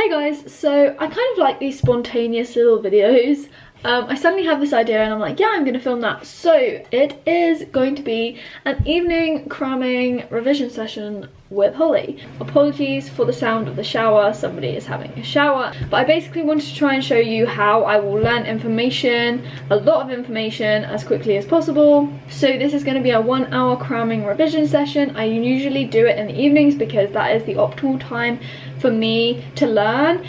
Hey guys, so I kind of like these spontaneous little videos. I suddenly have this idea and I'm like, yeah, I'm going to film that. So it is going to be an evening cramming revision session with Holly. Apologies for the sound of the shower, somebody is having a shower. But I basically wanted to try and show you how I will learn information, a lot of information, as quickly as possible. So this is going to be a 1 hour cramming revision session. I usually do it in the evenings because that is the optimal time for me to learn.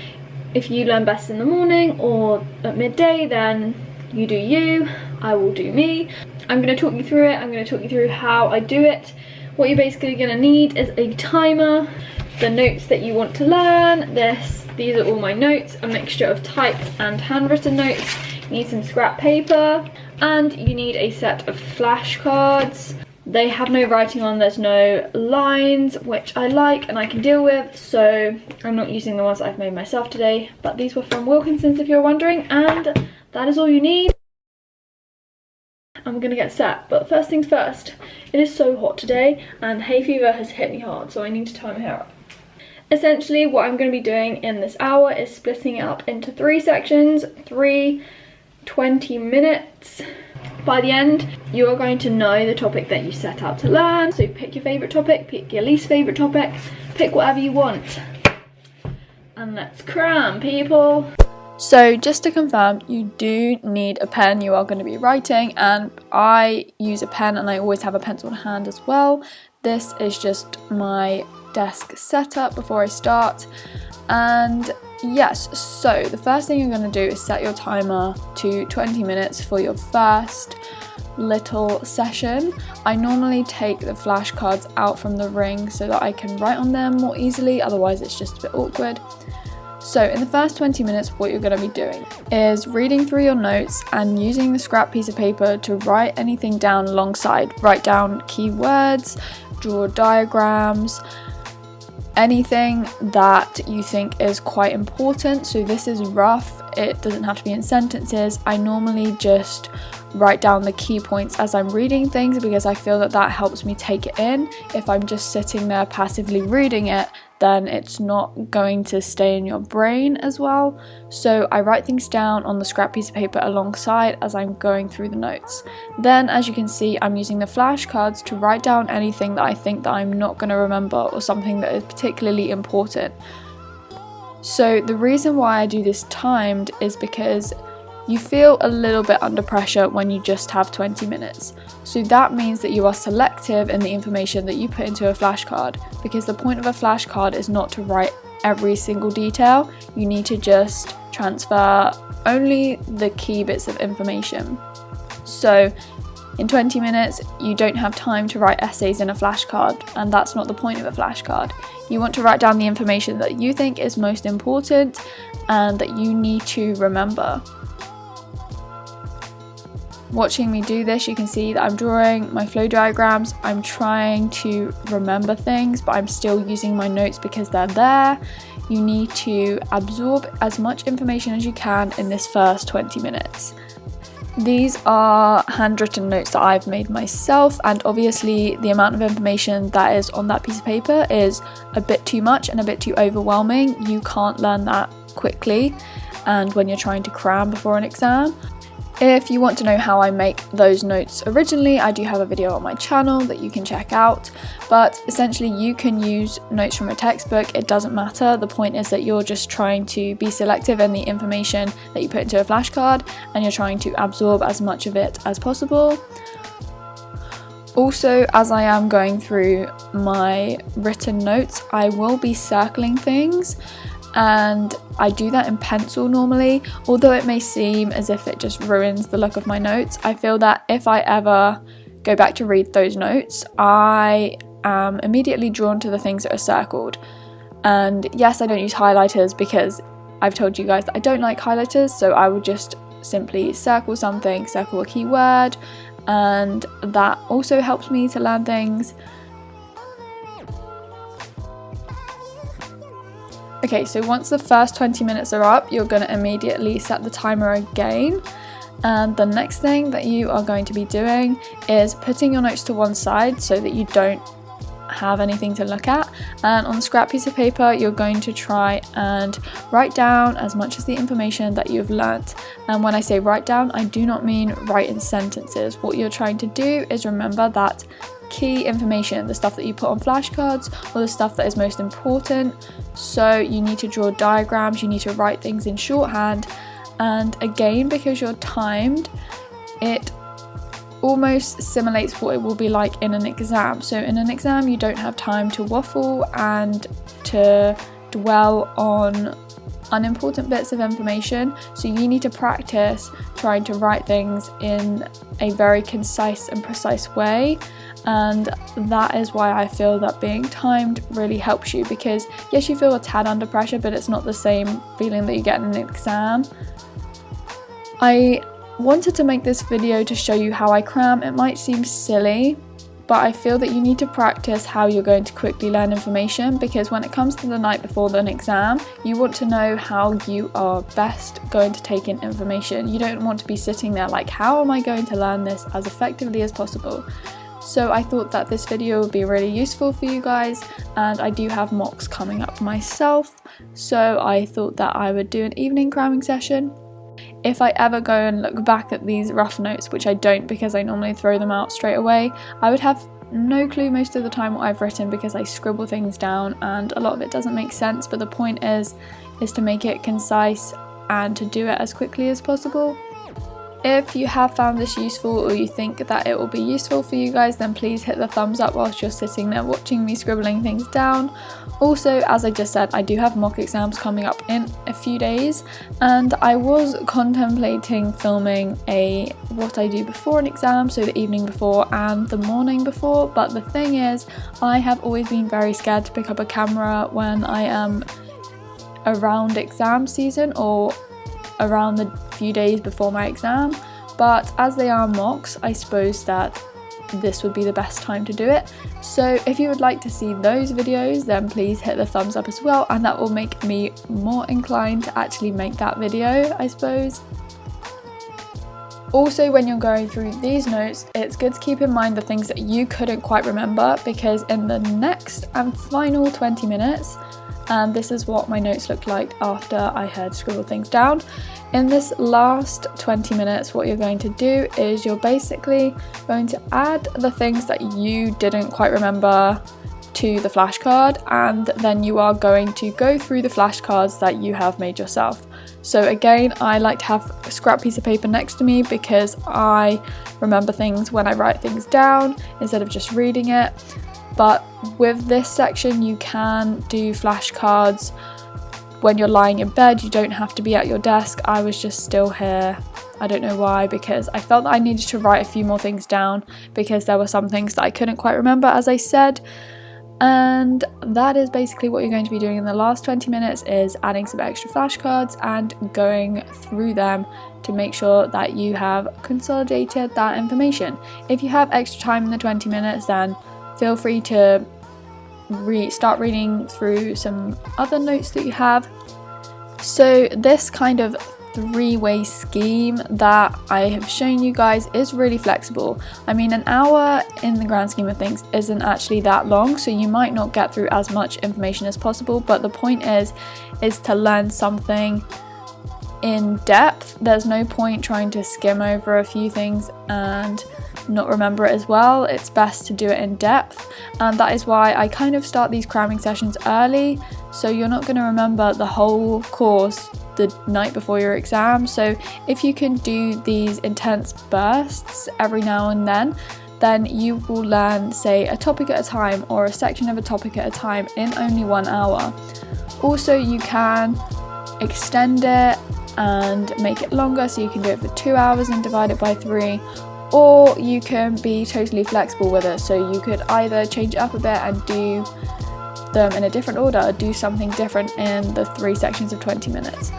If you learn best in the morning or at midday, then you do you, I will do me. I'm going to talk you through it, I'm going to talk you through how I do it. What you're basically going to need is a timer, the notes that you want to learn. These are all my notes, a mixture of typed and handwritten notes. You need some scrap paper, and you need a set of flashcards. They have no writing on, there's no lines, which I like and I can deal with, so I'm not using the ones I've made myself today, but these were from Wilkinson's if you're wondering, and that is all you need. I'm gonna get set, but first things first, it is so hot today and hay fever has hit me hard, so I need to tie my hair up. Essentially what I'm going to be doing in this hour is splitting it up into 3 sections, 20 minutes. By the end, you are going to know the topic that you set out to learn. So pick your favourite topic, pick your least favourite topic, pick whatever you want. And let's cram, people. So just to confirm, you do need a pen. You are going to be writing, and I use a pen and I always have a pencil in hand as well. This is just my desk setup before I start. And yes, so the first thing you're going to do is set your timer to 20 minutes for your first little session. I normally take the flashcards out from the ring so that I can write on them more easily, otherwise it's just a bit awkward. So in the first 20 minutes, what you're going to be doing is reading through your notes and using the scrap piece of paper to write anything down alongside. Write down keywords, draw diagrams, anything that you think is quite important. So this is rough, it doesn't have to be in sentences. I normally just write down the key points as I'm reading things because I feel that that helps me take it in. If I'm just sitting there passively reading it, then it's not going to stay in your brain as well. So I write things down on the scrap piece of paper alongside as I'm going through the notes. Then, as you can see, I'm using the flashcards to write down anything that I think that I'm not going to remember or something that is particularly important. So the reason why I do this timed is because you feel a little bit under pressure when you just have 20 minutes. So that means that you are selective in the information that you put into a flashcard, because the point of a flashcard is not to write every single detail. You need to just transfer only the key bits of information. So in 20 minutes, you don't have time to write essays in a flashcard, and that's not the point of a flashcard. You want to write down the information that you think is most important and that you need to remember. Watching me do this, you can see that I'm drawing my flow diagrams. I'm trying to remember things, but I'm still using my notes because they're there. You need to absorb as much information as you can in this first 20 minutes. These are handwritten notes that I've made myself, and obviously the amount of information that is on that piece of paper is a bit too much and a bit too overwhelming. You can't learn that quickly, and when you're trying to cram before an exam. If you want to know how I make those notes originally, I do have a video on my channel that you can check out, but essentially you can use notes from a textbook, it doesn't matter. The point is that you're just trying to be selective in the information that you put into a flashcard, and you're trying to absorb as much of it as possible. Also, as I am going through my written notes, I will be circling things, and I do that in pencil normally. Although it may seem as if it just ruins the look of my notes, I feel that if I ever go back to read those notes, I am immediately drawn to the things that are circled. And yes, I don't use highlighters because I've told you guys that I don't like highlighters, so I would just simply circle something, circle a keyword, and that also helps me to learn things. Okay, so once the first 20 minutes are up, you're going to immediately set the timer again. And the next thing that you are going to be doing is putting your notes to one side so that you don't have anything to look at, and on the scrap piece of paper you're going to try and write down as much as the information that you've learnt. And when I say write down, I do not mean write in sentences. What you're trying to do is remember that key information, the stuff that you put on flashcards or the stuff that is most important. So you need to draw diagrams, you need to write things in shorthand, and again, because you're timed, it almost simulates what it will be like in an exam. So in an exam you don't have time to waffle and to dwell on unimportant bits of information, so you need to practice trying to write things in a very concise and precise way. And that is why I feel that being timed really helps you, because yes, you feel a tad under pressure, but it's not the same feeling that you get in an exam. I wanted to make this video to show you how I cram. It might seem silly, but I feel that you need to practice how you're going to quickly learn information, because when it comes to the night before an exam, you want to know how you are best going to take in information. You don't want to be sitting there like, how am I going to learn this as effectively as possible? So I thought that this video would be really useful for you guys, and I do have mocks coming up myself, so I thought that I would do an evening cramming session. If I ever go and look back at these rough notes, which I don't because I normally throw them out straight away, I would have no clue most of the time what I've written because I scribble things down and a lot of it doesn't make sense, but the point is to make it concise and to do it as quickly as possible. If you have found this useful or you think that it will be useful for you guys, then please hit the thumbs up whilst you're sitting there watching me scribbling things down. Also, as I just said, I do have mock exams coming up in a few days, and I was contemplating filming a what I do before an exam, so the evening before and the morning before, but the thing is, I have always been very scared to pick up a camera when I am around exam season or around the few days before my exam, but as they are mocks, I suppose that this would be the best time to do it. So if you would like to see those videos, then please hit the thumbs up as well, and that will make me more inclined to actually make that video, I suppose. Also, when you're going through these notes, it's good to keep in mind the things that you couldn't quite remember, because in the next and final 20 minutes, and this is what my notes looked like after I had scribbled things down. In this last 20 minutes, what you're going to do is you're basically going to add the things that you didn't quite remember to the flashcard, and then you are going to go through the flashcards that you have made yourself. So again, I like to have a scrap piece of paper next to me because I remember things when I write things down instead of just reading it. But with this section, you can do flashcards when you're lying in bed. You don't have to be at your desk. I was just still here. I don't know why, because I felt that I needed to write a few more things down because there were some things that I couldn't quite remember, as I said. And that is basically what you're going to be doing in the last 20 minutes, is adding some extra flashcards and going through them to make sure that you have consolidated that information. If you have extra time in the 20 minutes, then feel free to start reading through some other notes that you have. So this kind of three-way scheme that I have shown you guys is really flexible. I mean, an hour in the grand scheme of things isn't actually that long, so you might not get through as much information as possible, but the point is to learn something in depth. There's no point trying to skim over a few things and not remember it as well. It's best to do it in depth, and that is why I kind of start these cramming sessions early, so you're not going to remember the whole course the night before your exam. So if you can do these intense bursts every now and then you will learn, say, a topic at a time or a section of a topic at a time in only 1 hour. Also, you can extend it and make it longer, so you can do it for 2 hours and divide it by 3, or you can be totally flexible with it, so you could either change it up a bit and do them in a different order, or do something different in the 3 sections of 20 minutes.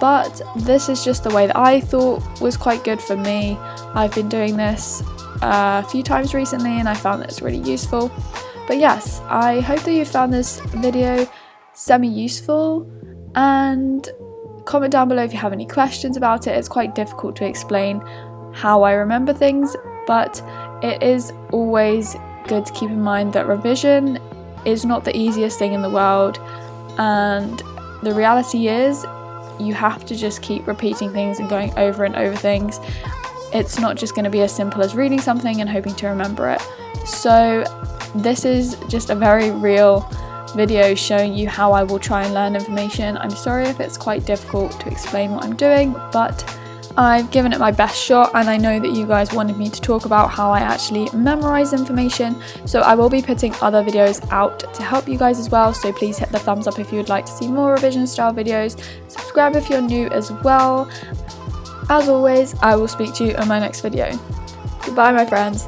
But this is just the way that I thought was quite good for me. I've been doing this a few times recently and I found that it's really useful. But yes, I hope that you found this video semi-useful, and comment down below if you have any questions about it. It's quite difficult to explain how I remember things, but it is always good to keep in mind that revision is not the easiest thing in the world, and the reality is you have to just keep repeating things and going over and over things. It's not just going to be as simple as reading something and hoping to remember it. So this is just a very real video showing you how I will try and learn information. I'm sorry if it's quite difficult to explain what I'm doing, but I've given it my best shot, and I know that you guys wanted me to talk about how I actually memorize information, so I will be putting other videos out to help you guys as well. So please hit the thumbs up if you would like to see more revision style videos, subscribe if you're new as well. As always, I will speak to you in my next video. Goodbye my friends.